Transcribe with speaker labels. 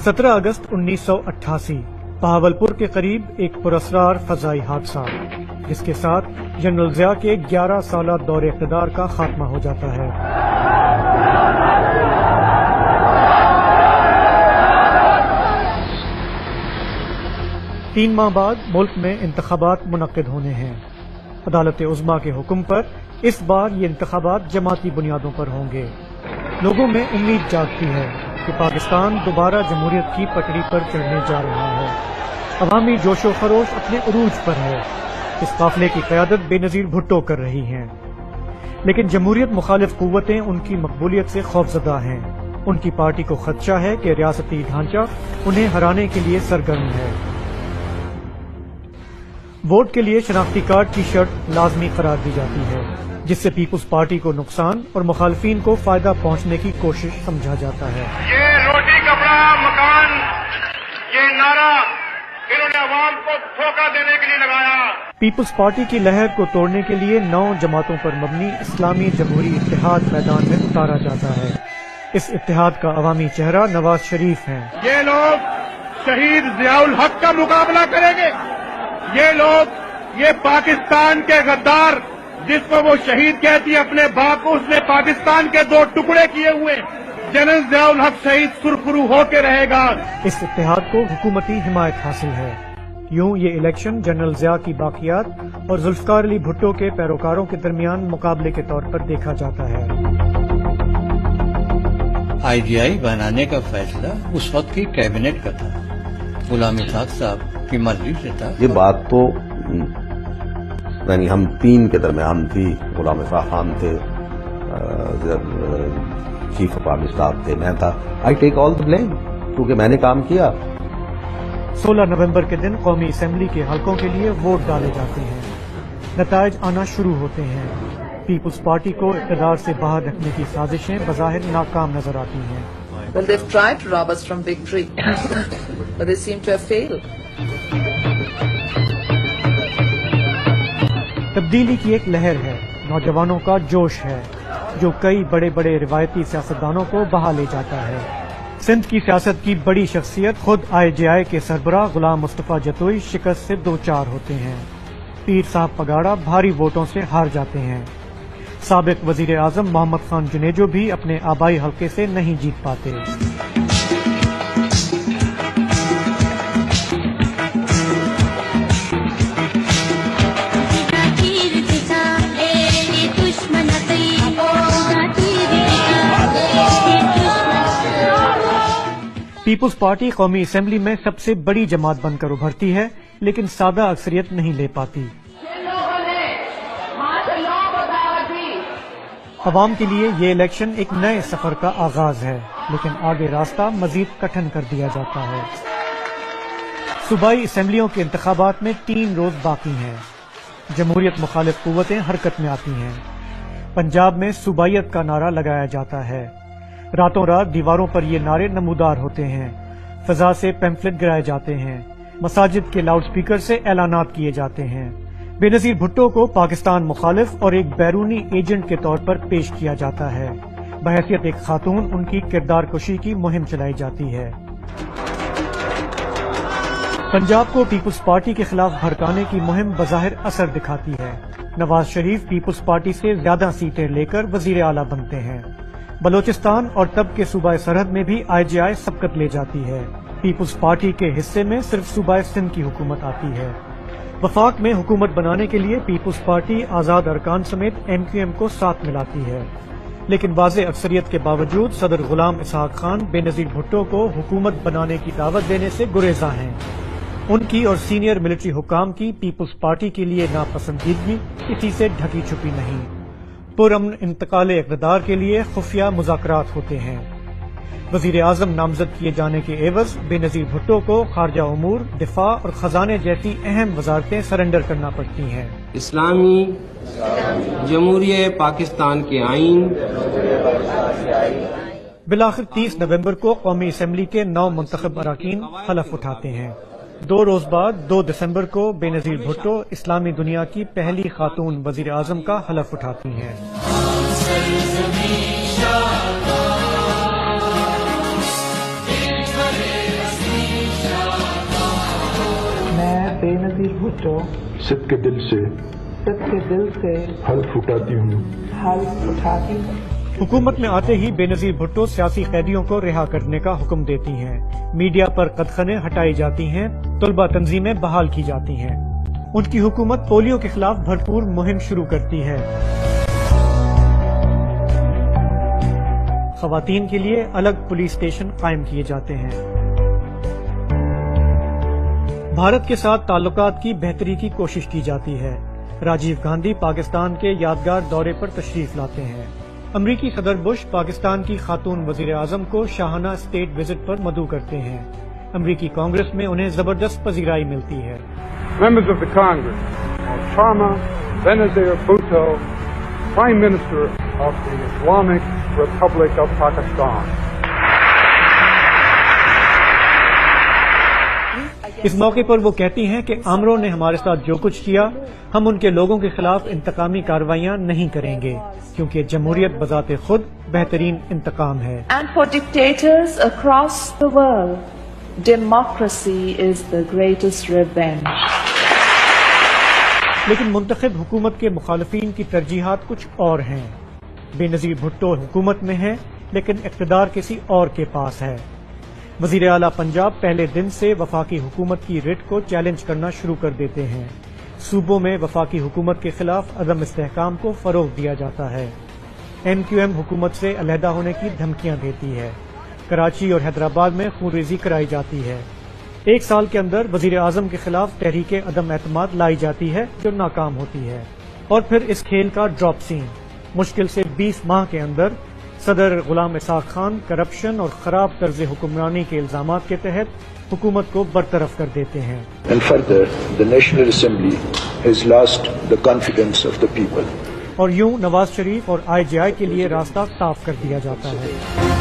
Speaker 1: 17 अगस्त 1988 बहावलपुर के करीब एक पुरस्कार फजाई हादसा, जिसके साथ जनरल ज़िया के 11 साला दौरे इक़्तिदार का खात्मा हो जाता है। तीन माह बाद मुल्क में इंतखाबात मुनक्किद होने हैं। अदालत उज़्मा के हुक्म पर इस बार ये इंतखाबात जमाती बुनियादों पर होंगे। लोगों में उम्मीद जागती है कि पाकिस्तान दोबारा जमहूरियत की पटरी पर चढ़ने जा रहा है। अवामी जोशो खरोश अपने उरूज पर है। इस काफिले की क़यादत बेनज़ीर भुट्टो कर रही हैं, लेकिन जमहूरियत मुखालिफ कुव्वतें उनकी मकबूलियत से खौफजदा हैं। उनकी पार्टी को खदशा है कि रियासती ढांचा उन्हें हराने के लिए सरगर्म है। वोट के लिए शनाख्ती कार्ड की शर्त लाजमी करार दी जाती है, जिससे पीपुल्स पार्टी को नुकसान और मुखालफीन को फायदा पहुंचने की कोशिश समझा जाता है।
Speaker 2: ये रोटी कपड़ा मकान ये नारा इन्होंने अवाम को धोखा देने के लिए लगाया।
Speaker 1: पीपुल्स पार्टी की लहर को तोड़ने के लिए 9 जमातों पर मबनी इस्लामी जमहूरी इत्तेहाद मैदान में उतारा जाता है। इस इत्तेहाद का अवामी चेहरा नवाज शरीफ है।
Speaker 2: ये लोग शहीद ज़ियाउल हक का मुकाबला करेंगे। ये लोग ये पाकिस्तान के गद्दार जिसको वो शहीद कहती है अपने बाप को, उसने पाकिस्तान के 2 टुकड़े किए हुए जनरल ज़ियाउल हक शहीद सुरखरू होके रहेगा।
Speaker 1: इस इत्तेहाद को हुकूमती हिमायत हासिल है। यूं ये इलेक्शन जनरल ज़िया की बाकियात और जुल्फ़िकार अली भुट्टो के पैरोकारों के दरमियान मुकाबले के तौर पर देखा जाता है।
Speaker 3: IGI बनाने का फैसला उस वक्त की कैबिनेट का था, गुलाम इसाक साहब की मर्जी से था।
Speaker 4: ये बात तो यानी हम 3 के दरमियान थी। गुलाम इसाक खान थे, चीफ ऑफ आर्मी स्टाफ थे, मैं था। I take all the blame क्योंकि मैंने काम किया।
Speaker 1: 16 नवंबर के दिन कौमी असेंबली के हलकों के लिए वोट डाले जाते हैं। नताइज आना शुरू होते हैं। पीपुल्स पार्टी को इक़्तिदार से बाहर रखने की साजिशें बज़ाहिर नाकाम नजर आती हैं।
Speaker 5: Well, they've tried to rob us from victory, but they seem to have failed.
Speaker 1: तब्दीली की एक लहर है, नौजवानों का जोश है, जो कई बड़े बड़े रिवायती सियासतदानों को बहा ले जाता है। सिंध की सियासत की बड़ी शख्सियत खुद IJI के सरबराह गुलाम मुस्तफा जतोई शिकस्त से 2-4 होते हैं। पीर साहब पगाड़ा भारी वोटों से हार जाते हैं। साबिक वजीर आजम मोहम्मद खान जुनेजो भी अपने आबाई हल्के से नहीं जीत पाते। पीपुल्स पार्टी कौमी असेंबली में सबसे बड़ी जमात बनकर उभरती है, लेकिन सादा अक्सरियत नहीं ले पाती। अवाम के लिए ये इलेक्शन एक नए सफर का आगाज है, लेकिन आगे रास्ता मजीद कठिन कर दिया जाता है। सूबाई असेंबलियों के इंतखाबात में 3 रोज बाकी हैं। जमहूरियत मुखालिफ कुव्वतें हरकत में आती हैं। पंजाब में सूबाइयत का नारा लगाया जाता है। रातों रात दीवारों पर ये नारे नमूदार होते हैं। फिजा से पैम्फलेट गिराए जाते हैं। मसाजिद के लाउड स्पीकर से ऐलानात किए जाते हैं। बेनज़ीर भुट्टो को पाकिस्तान मुखालिफ और एक बैरूनी एजेंट के तौर पर पेश किया जाता है। बहैसियत एक खातून उनकी किरदार कुशी की मुहिम चलाई जाती है। पंजाब को पीपुल्स पार्टी के खिलाफ भड़काने की मुहिम बज़ाहिर असर दिखाती है। नवाज शरीफ पीपुल्स पार्टी से ज्यादा सीटें लेकर वजीर आला बनते हैं। बलोचिस्तान और तब के सूबाए सरहद में भी IJI सबकत ले जाती है। पीपुल्स पार्टी के हिस्से में सिर्फ सूबाए सिंध की हुकूमत आती है। वफाक में हुकूमत बनाने के लिए पीपुल्स पार्टी आज़ाद अरकान समेत MQM को साथ मिलाती है, लेकिन वाज़े अक्सरियत के बावजूद सदर गुलाम इसाक खान बेनज़ीर भुट्टो को हुकूमत बनाने की दावत देने से गुरेज़ा हैं। उनकी और सीनियर मिलिट्री हुकाम की पीपुल्स पार्टी के लिए नापसंदीदगी किसी से ढकी छुपी नहीं। पुरअमन इंतकाले इक़्तिदार के लिए खुफिया मुज़ाकरात होते हैं। वजीर आजम नामजद किए जाने के एवज बेनज़ीर भुट्टो को खारजा उमूर, दिफा और खजाने जैसी अहम वजारतें सरेंडर करना पड़ती हैं।
Speaker 6: इस्लामी जमहूरियत पाकिस्तान के आईन।
Speaker 1: बिलाखिर 30 नवंबर को कौमी असेंबली के 9 मुंतखब अराकीन हलफ उठाते हैं। 2 रोज बाद 2 दिसंबर को बेनज़ीर भुट्टो इस्लामी दुनिया की पहली खातून वजीर आजम का हलफ उठाती हैं।
Speaker 7: भुट्टो
Speaker 8: सिद्ध के दिल से हल्फ उठाती हूँ।
Speaker 1: हुकूमत में आते ही बेनजीर भुट्टो सियासी कैदियों को रिहा करने का हुक्म देती हैं। मीडिया पर कदखने हटाई जाती हैं, तलबा तंजीमें बहाल की जाती हैं। उनकी हुकूमत पोलियो के खिलाफ भरपूर मुहिम शुरू करती है। खवातीन के लिए अलग पुलिस स्टेशन कायम किए जाते हैं। भारत के साथ ताल्लुकात की बेहतरी की कोशिश की जाती है। राजीव गांधी पाकिस्तान के यादगार दौरे पर तशरीफ लाते हैं। अमरीकी सदर बुश पाकिस्तान की खातून वजीर आजम को शाहाना स्टेट विजिट पर मदऊ करते हैं। अमरीकी कांग्रेस में उन्हें जबरदस्त पजीराई मिलती है।
Speaker 8: Members of the Congress, Sharma Benazir Bhutto, Prime Minister of the Islamic Republic of Pakistan.
Speaker 1: इस मौके पर वो कहती हैं कि आमरों ने हमारे साथ जो कुछ किया, हम उनके लोगों के खिलाफ इंतकामी कार्रवाइयां नहीं करेंगे, क्योंकि जमहूरियत बजाते खुद बेहतरीन इंतकाम है।
Speaker 5: And for dictators across the world, democracy is the greatest revenge.
Speaker 1: लेकिन मुंतखब हुकूमत के मुखालफीन की तरजीहात कुछ और हैं। बेनजीर भुट्टो हुकूमत में है, लेकिन इक़्तिदार किसी और के पास है। वजीर आला पंजाब पहले दिन से वफाकी हुकूमत की रिट को चैलेंज करना शुरू कर देते हैं। सूबों में वफाकी हुकूमत के खिलाफ अदम इस्तेहकाम को फरोग दिया जाता है। MQM हुकूमत से अलहदा होने की धमकियां देती है। कराची और हैदराबाद में खूनरेजी कराई जाती है। एक साल के अंदर वजीर आजम के खिलाफ तहरीक अदम एतमाद लाई जाती है, जो नाकाम होती है। और फिर इस खेल का ड्रॉप सीन। मुश्किल से 20 माह के अंदर सदर गुलाम इसाक खान करप्शन और खराब तर्ज हुक्मरानी के इल्जामात के तहत हुकूमत को बरतरफ कर देते हैं।
Speaker 9: And further, the National Assembly has lost the confidence of the people.
Speaker 1: और यूं नवाज शरीफ और IJI के लिए रास्ता साफ कर दिया जाता है।